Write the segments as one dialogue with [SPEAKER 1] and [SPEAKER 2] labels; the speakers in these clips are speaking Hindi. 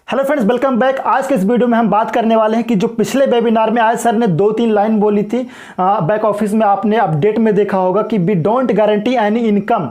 [SPEAKER 1] Hello friends, welcome back. आज के इस वीडियो में हम बात करने वाले हैं कि जो पिछले वेबिनार में आज सर ने 2-3 लाइन बोली थी बैक ऑफिस में, आपने अपडेट में देखा होगा कि we don't guarantee any income,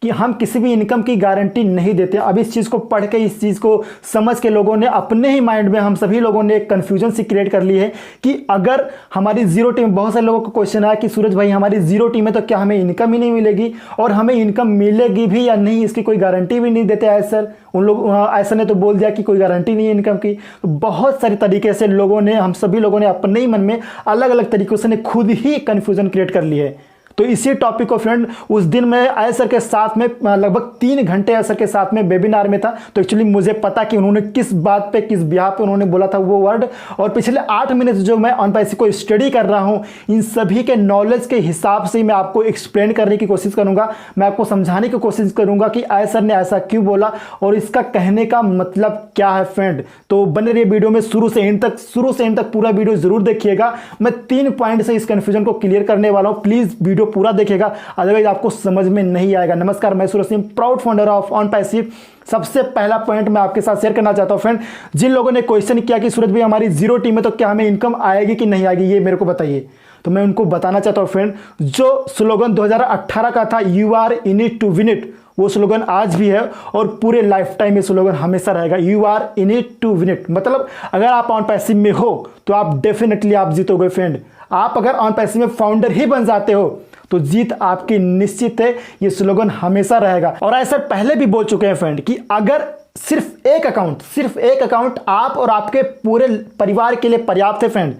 [SPEAKER 1] कि हम किसी भी इनकम की गारंटी नहीं देते। अब इस चीज़ को पढ़ के, इस चीज़ को समझ के लोगों ने अपने ही माइंड में, हम सभी लोगों ने एक कन्फ्यूजन सी क्रिएट कर ली है कि अगर हमारी जीरो टीम, बहुत सारे लोगों को क्वेश्चन आया कि सूरज भाई हमारी जीरो टीम है तो क्या हमें इनकम ही नहीं मिलेगी, और हमें इनकम मिलेगी भी या नहीं, इसकी कोई गारंटी भी नहीं देते ऐसा सर। उन लोग ऐसा ने तो बोल दिया कि कोई गारंटी नहीं है इनकम की। तो बहुत सारी तरीके से लोगों ने, हम सभी लोगों ने अपने ही मन में अलग अलग तरीकों से खुद ही कन्फ्यूजन क्रिएट कर ली है। तो इसी टॉपिक को फ्रेंड, उस दिन मैं आय सर के साथ में लगभग 3 घंटे आय सर के साथ में वेबिनार में था। तो एक्चुअली मुझे पता कि उन्होंने किस बात पे, किस ब्याह पे उन्होंने बोला था वो वर्ड, और पिछले 8 मिनट जो मैं ऑन पैसे को स्टडी कर रहा हूं, इन सभी के नॉलेज के हिसाब से मैं आपको एक्सप्लेन करने की कोशिश करूंगा। मैं आपको समझाने की कोशिश करूंगा कि आय सर ने ऐसा क्यों बोला और इसका कहने का मतलब क्या है फ्रेंड। तो बने रहिए वीडियो में शुरू से एंड तक पूरा वीडियो जरूर देखिएगा। मैं 3 पॉइंट से इस कंफ्यूजन को क्लियर करने वाला हूं। प्लीज वीडियो पूरा देखिएगा, अदरवाइज आपको समझ में नहीं आएगा। नमस्कार, मैं Suraj Singh, proud founder of on passive. सबसे पहला पॉइंट मैं आपके साथ शेयर करना चाहता हूं फ्रेंड, जिन लोगों ने क्वेश्चन किया कि सूरज भाई हमारी जीरो टीम है तो क्या हमें इनकम आएगी कि नहीं आएगी, ये मेरे को बताइए। तो मैं उनको बताना चाहता हूं फ्रेंड, जो स्लोगन 2018 का था, you are in it to win it, वो स्लोगन आज भी है और पूरे लाइफ टाइम में स्लोगन हमेशा रहेगा। You are in it to win it, मतलब अगर आप ऑन पैसिव में हो तो आप डेफिनेटली आप जीतोगे फ्रेंड। आप अगर ऑन पैसिव में फाउंडर ही बन जाते हो तो जीत आपकी निश्चित है, ये स्लोगन हमेशा रहेगा। और ऐसा पहले भी बोल चुके हैं फ्रेंड कि अगर सिर्फ एक अकाउंट आप और आपके पूरे परिवार के लिए पर्याप्त है फ्रेंड।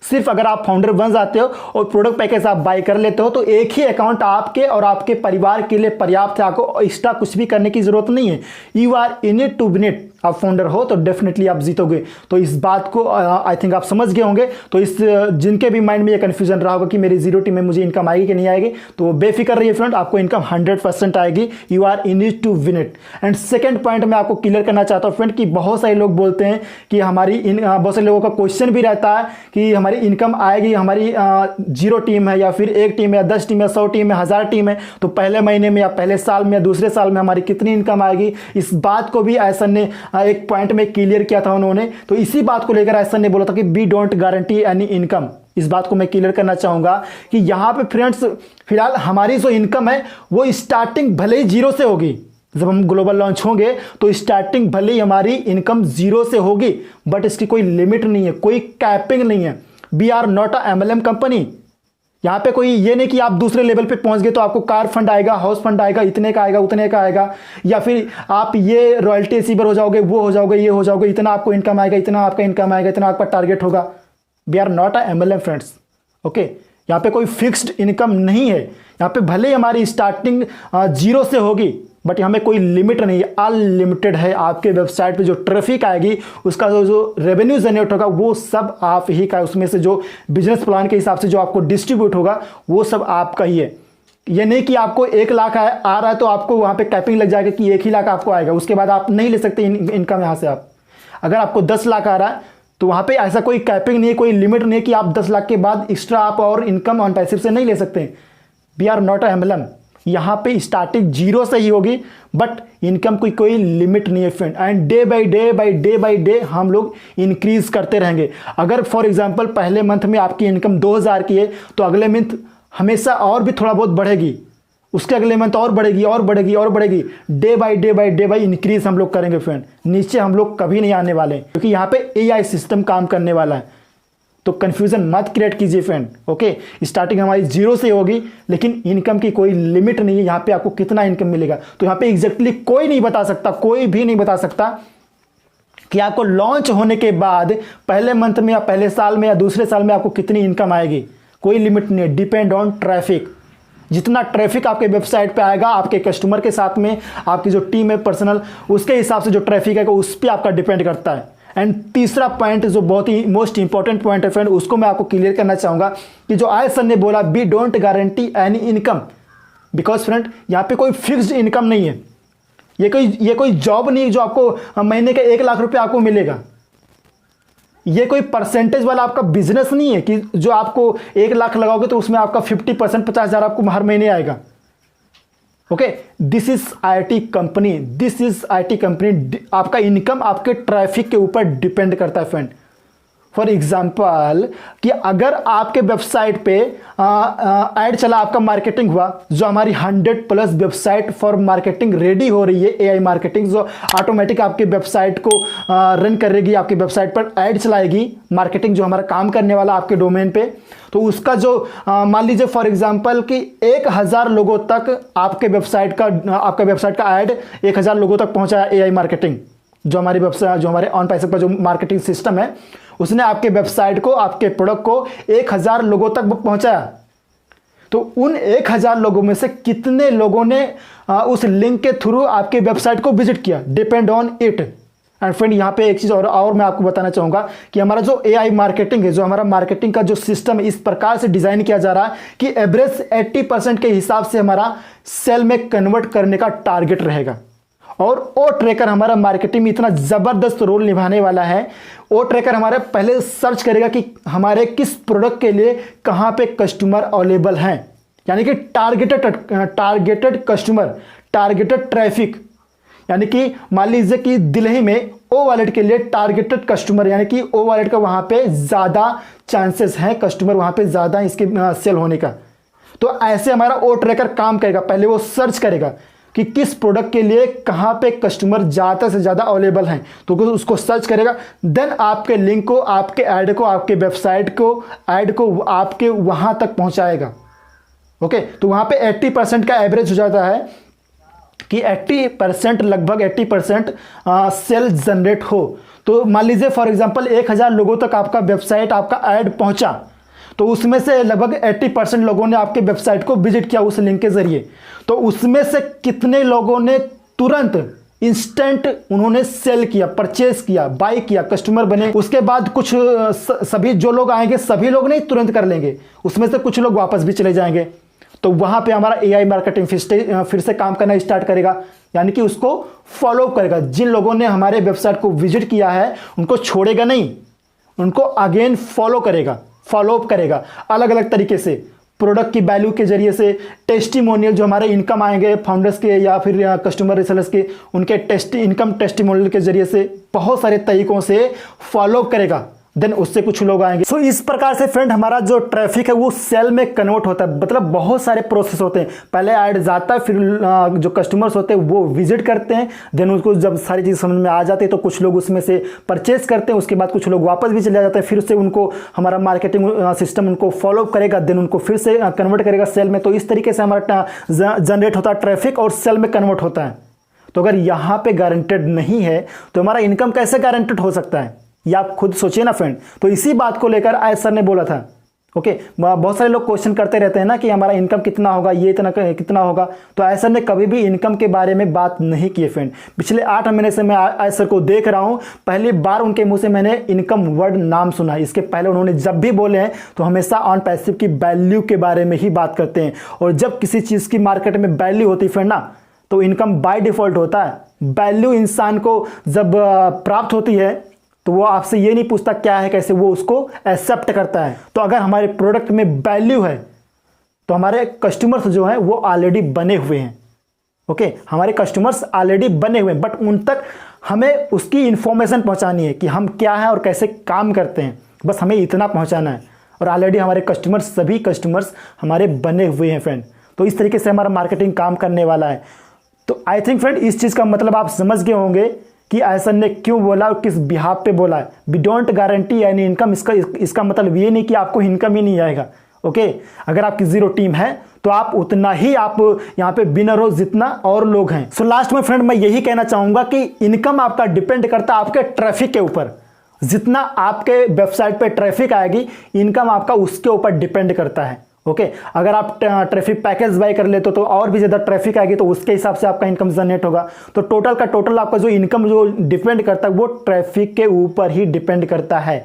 [SPEAKER 1] सिर्फ अगर आप फाउंडर बन जाते हो और प्रोडक्ट पैकेज आप बाय कर लेते हो तो एक ही अकाउंट आपके और आपके परिवार के लिए पर्याप्त है। आपको एक्स्ट्रा कुछ भी करने की जरूरत नहीं है। You are in it to win it, आप फाउंडर हो तो डेफिनेटली आप जीतोगे। तो इस बात को आई थिंक आप समझ गए होंगे। तो इस जिनके भी माइंड में ये कन्फ्यूजन रहा होगा कि मेरी जीरो टीम में मुझे इनकम आएगी कि नहीं आएगी, तो बेफिक्र रहिए फ्रेंड, आपको इनकम 100% आएगी। You are in it to win it. And second point मैं आपको क्लियर करना चाहता हूँ फ्रेंड कि बहुत सारे लोग बोलते हैं कि बहुत सारे लोगों का क्वेश्चन भी रहता है कि हमारी इनकम आएगी, हमारी जीरो टीम है या फिर 1 टीम है या 10 टीम है, 100 टीम है, 1000 टीम है, तो पहले महीने में या पहले साल में या दूसरे साल में हमारी कितनी इनकम आएगी। इस बात को भी ऐसा ने एक पॉइंट में क्लियर किया था उन्होंने। तो इसी बात को लेकर ऐसा ने बोला था कि we don't guarantee any income. इस बात को मैं क्लियर करना चाहूंगा कि यहां पे फ्रेंड्स, फिलहाल हमारी जो इनकम है वो स्टार्टिंग भले ही जीरो से होगी। जब हम ग्लोबल लॉन्च होंगे तो स्टार्टिंग भले ही हमारी इनकम जीरो से होगी, बट इसकी कोई लिमिट नहीं है, कोई कैपिंग नहीं है। We are not a MLM company. यहाँ पे कोई ये नहीं कि आप दूसरे लेवल पे पहुंच गए तो आपको कार फंड आएगा, हाउस फंड आएगा, इतने का आएगा, उतने का आएगा, या फिर आप ये रॉयल्टी रिसीवर हो जाओगे, वो हो जाओगे, ये हो जाओगे, इतना आपको इनकम आएगा, इतना आपका इनकम आएगा, इतना आपका टारगेट होगा। We are not a MLM friends, okay. यहाँ पे कोई फिक्स्ड इनकम नहीं है। यहाँ पे भले ही हमारी स्टार्टिंग जीरो से होगी, बट यहाँ में कोई लिमिट नहीं है, अनलिमिटेड है। आपके वेबसाइट पे जो ट्रैफिक आएगी, उसका जो रेवेन्यू जनरेट होगा वो सब आप ही का है। उसमें से जो बिजनेस प्लान के हिसाब से जो आपको डिस्ट्रीब्यूट होगा वो सब आपका ही है। ये नहीं कि आपको 1 लाख आ रहा है तो आपको वहाँ पे कैपिंग लग जाएगा कि 1 ही लाख आपको आएगा, उसके बाद आप नहीं ले सकते इनकम यहाँ से। आप अगर आपको 10 लाख आ रहा है तो वहाँ पे ऐसा कोई कैपिंग नहीं है, कोई लिमिट नहीं है कि आप 10 लाख के बाद एक्स्ट्रा आप और इनकम ऑन पैसिव से नहीं ले सकते। We are not a MLM। यहाँ पे स्टार्टिंग जीरो से ही होगी, बट इनकम की कोई लिमिट नहीं है friend. And day by day हम लोग इंक्रीज करते रहेंगे। अगर फॉर एग्जांपल पहले मंथ में आपकी इनकम 2000 की है तो अगले मंथ हमेशा और भी थोड़ा बहुत बढ़ेगी, उसके अगले मंथ और बढ़ेगी और बढ़ेगी और बढ़ेगी। डे बाय इंक्रीज हम लोग करेंगे फ्रेंड। नीचे हम लोग कभी नहीं आने वाले, क्योंकि यहाँ पे AI सिस्टम काम करने वाला है। तो कंफ्यूजन मत क्रिएट कीजिए फ्रेंड, ओके। स्टार्टिंग हमारी जीरो से होगी, लेकिन इनकम की कोई लिमिट नहीं है। यहाँ पे आपको कितना इनकम मिलेगा तो यहाँ पे एग्जैक्टली कोई नहीं बता सकता, कोई भी नहीं बता सकता कि आपको लॉन्च होने के बाद पहले मंथ में या पहले साल में या दूसरे साल में आपको कितनी इनकम आएगी। कोई लिमिट नहीं है, डिपेंड ऑन ट्रैफिक। जितना ट्रैफिक आपके वेबसाइट पे आएगा, आपके कस्टमर के साथ में आपकी जो टीम है पर्सनल, उसके हिसाब से जो ट्रैफिक है उस पर आपका डिपेंड करता है। एंड तीसरा पॉइंट जो बहुत ही मोस्ट इंपॉर्टेंट पॉइंट है फ्रेंड, उसको मैं आपको क्लियर करना चाहूंगा कि जो आय सर ने बोला we don't guarantee any income, because friend यहाँ पे कोई फिक्स्ड इनकम नहीं है। ये कोई जॉब नहीं है जो आपको महीने का 1 लाख रुपए आपको मिलेगा। ये कोई परसेंटेज वाला आपका बिजनेस नहीं है कि जो आपको 1 लाख लगाओगे तो उसमें आपका 50% 50,000 आपको हर महीने आएगा, okay, this is IT company, this is IT company. आपका इनकम आपके ट्रैफिक के ऊपर डिपेंड करता है फ्रेंड। फॉर एग्जाम्पल कि अगर आपके वेबसाइट पे ऐड चला, आपका मार्केटिंग हुआ, जो हमारी 100+ वेबसाइट फॉर मार्केटिंग रेडी हो रही है, एआई मार्केटिंग जो ऑटोमेटिक आपकी वेबसाइट को रन करेगी, आपकी वेबसाइट पर ऐड चलाएगी, मार्केटिंग जो हमारा काम करने वाला आपके डोमेन पे, तो उसका जो मान लीजिए फॉर एग्जांपल कि 1000 लोगों तक आपके वेबसाइट का ऐड 1000 लोगों तक पहुंचा एआई मार्केटिंग, जो हमारी वेबसाइट, जो हमारे ऑन पैसे का जो मार्केटिंग सिस्टम है, उसने आपके वेबसाइट को, आपके प्रोडक्ट को 1000 लोगों तक पहुंचाया। तो उन 1000 लोगों में से कितने लोगों ने उस लिंक के थ्रू आपके वेबसाइट को विजिट किया, depend on it. And friend यहाँ पे एक चीज़ और मैं आपको बताना चाहूँगा कि हमारा जो एआई मार्केटिंग है, जो हमारा मार्केटिंग का जो सिस्टम है, इस प्रकार से डिज़ाइन किया जा रहा है कि एवरेज 80% के हिसाब से हमारा सेल में कन्वर्ट करने का टारगेट रहेगा। और ओ ट्रैकर हमारा मार्केटिंग में इतना ज़बरदस्त रोल निभाने वाला है। ओ ट्रैकर हमारे पहले सर्च करेगा कि हमारे किस प्रोडक्ट के लिए कहाँ पे कस्टमर अवेलेबल हैं, यानी कि टारगेटेड कस्टमर, टारगेटेड ट्रैफिक। यानी कि मान लीजिए कि दिल्ली में ओ वॉलेट के लिए टारगेटेड कस्टमर, यानी कि ओ वॉलेट का वहाँ पे ज़्यादा चांसेस हैं, कस्टमर वहाँ पे ज़्यादा इसके सेल होने का। तो ऐसे हमारा ओ ट्रैकर काम करेगा। पहले वो सर्च करेगा कि किस प्रोडक्ट के लिए कहाँ पे कस्टमर ज़्यादा से ज़्यादा अवेलेबल हैं, तो उसको सर्च करेगा। देन आपके लिंक को, आपके ऐड को, आपके वेबसाइट को, ऐड को आपके वहाँ तक पहुँचाएगा। ओके, तो वहाँ पे 80% का एवरेज हो जाता है कि 80%, लगभग 80% सेल जनरेट हो। तो मान लीजिए फॉर एग्जांपल 1000 लोगों तक आपका वेबसाइट, आपका ऐड पहुंचा, तो उसमें से लगभग 80% लोगों ने आपके वेबसाइट को विजिट किया उस लिंक के जरिए। तो उसमें से कितने लोगों ने तुरंत इंस्टेंट उन्होंने सेल किया, परचेज किया, बाय किया, कस्टमर बने। उसके बाद कुछ सभी जो लोग आएंगे, सभी लोग नहीं तुरंत कर लेंगे, उसमें से कुछ लोग वापस भी चले जाएंगे। तो वहां पे हमारा एआई मार्केटिंग फिर से काम करना स्टार्ट करेगा, यानी कि उसको फॉलो करेगा। जिन लोगों ने हमारे वेबसाइट को विजिट किया है उनको छोड़ेगा नहीं, उनको अगेन फॉलो अप करेगा अलग अलग तरीके से, प्रोडक्ट की वैल्यू के जरिए से, टेस्टिमोनियल जो हमारे इनकम आएंगे फाउंडर्स के या फिर कस्टमर रिसेलर्स के, उनके इनकम टेस्टिमोनियल के जरिए से, बहुत सारे तरीकों से फॉलो अप करेगा। देन उससे कुछ लोग आएंगे। सो इस प्रकार से फ्रेंड हमारा जो ट्रैफिक है वो सेल में कन्वर्ट होता है। मतलब बहुत सारे प्रोसेस होते हैं, पहले ऐड जाता है, फिर जो कस्टमर्स होते हैं वो विजिट करते हैं, देन उसको जब सारी चीज़ समझ में आ जाती है तो कुछ लोग उसमें से परचेज करते हैं, उसके बाद कुछ लोग वापस भी चले जाते हैं, फिर से उनको हमारा मार्केटिंग सिस्टम उनको फॉलो करेगा, देन उनको फिर से कन्वर्ट करेगा सेल में। तो इस तरीके से हमारा जनरेट होता है ट्रैफिक और सेल में कन्वर्ट होता है। तो अगर यहाँ पे गारंटेड नहीं है तो हमारा इनकम कैसे गारंटेड हो सकता है, ये आप खुद सोचिए ना फ्रेंड। तो इसी बात को लेकर आयत सर ने बोला था। ओके, बहुत सारे लोग क्वेश्चन करते रहते हैं ना कि हमारा इनकम कितना होगा, ये इतना कितना होगा। तो आयत सर ने कभी भी इनकम के बारे में बात नहीं की है फ्रेंड। पिछले 8 महीने से मैं आयत सर को देख रहा हूँ, पहली बार उनके मुंह से मैंने इनकम वर्ड नाम सुना। इसके पहले उन्होंने जब भी बोले हैं तो हमेशा ऑन पैसिव की वैल्यू के बारे में ही बात करते हैं। और जब किसी चीज़ की मार्केट में वैल्यू होती है फ्रेंड ना, तो इनकम बाय डिफॉल्ट होता है। वैल्यू इंसान को जब प्राप्त होती है तो वो आपसे ये नहीं पूछता क्या है कैसे, वो उसको एक्सेप्ट करता है। तो अगर हमारे प्रोडक्ट में वैल्यू है तो हमारे कस्टमर्स जो हैं वो ऑलरेडी बने हुए हैं। ओके, हमारे कस्टमर्स ऑलरेडी बने हुए हैं, बट उन तक हमें उसकी इंफॉर्मेशन पहुंचानी है कि हम क्या हैं और कैसे काम करते हैं, बस हमें इतना पहुंचाना है। और ऑलरेडी हमारे कस्टमर्स, सभी कस्टमर्स हमारे बने हुए हैं फ्रेंड। तो इस तरीके से हमारा मार्केटिंग काम करने वाला है। तो आई थिंक फ्रेंड इस चीज़ का मतलब आप समझ गए होंगे कि आयसन ने क्यों बोला और किस बिहाफ पे बोला है। We don't guarantee any income, इसका मतलब ये नहीं कि आपको इनकम ही नहीं आएगा। ओके, अगर आपकी जीरो टीम है तो आप उतना ही आप यहाँ पे विनर हो जितना और लोग हैं। सो लास्ट में फ्रेंड मैं यही कहना चाहूंगा कि इनकम आपका डिपेंड करता है आपके ट्रैफिक के ऊपर। जितना आपके वेबसाइट पे ट्रैफिक आएगी, इनकम आपका उसके ऊपर डिपेंड करता है। ओके, अगर आप ट्रैफिक पैकेज बाय कर लेते तो और भी ज़्यादा ट्रैफिक आएगी, तो उसके हिसाब से आपका इनकम जनरेट होगा। तो टोटल का टोटल आपका जो इनकम जो डिपेंड करता है वो ट्रैफिक के ऊपर ही डिपेंड करता है।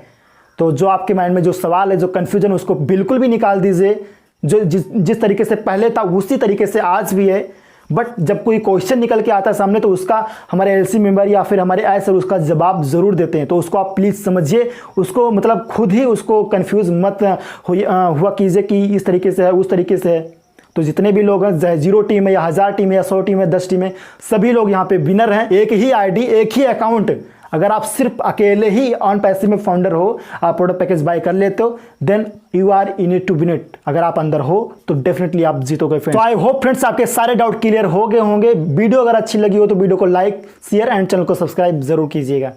[SPEAKER 1] तो जो आपके माइंड में जो सवाल है, जो कन्फ्यूजन, उसको बिल्कुल भी निकाल दीजिए। जो जिस तरीके से पहले था उसी तरीके से आज भी है, बट जब कोई क्वेश्चन निकल के आता है सामने तो उसका हमारे एलसी मेंबर या फिर हमारे आई सर उसका जवाब ज़रूर देते हैं। तो उसको आप प्लीज़ समझिए, उसको मतलब खुद ही उसको कंफ्यूज मत हुआ कीजिए कि इस तरीके से है, उस तरीके से है। तो जितने भी लोग हैं, 0 टीम है या 1000 टीम है या 100 टीम है 10 टीम है, सभी लोग यहाँ पे विनर हैं। एक ही आईडी, एक ही अकाउंट, अगर आप सिर्फ अकेले ही ऑन पैसिव में फाउंडर हो, आप प्रोडक्ट पैकेज बाय कर लेते हो, then you are in it to win it. अगर आप अंदर हो तो डेफिनेटली आप जीतोगे फ्रेंड्स। तो आई होप फ्रेंड्स आपके सारे डाउट क्लियर हो गए होंगे। वीडियो अगर अच्छी लगी हो तो वीडियो को लाइक, शेयर एंड चैनल को सब्सक्राइब जरूर कीजिएगा।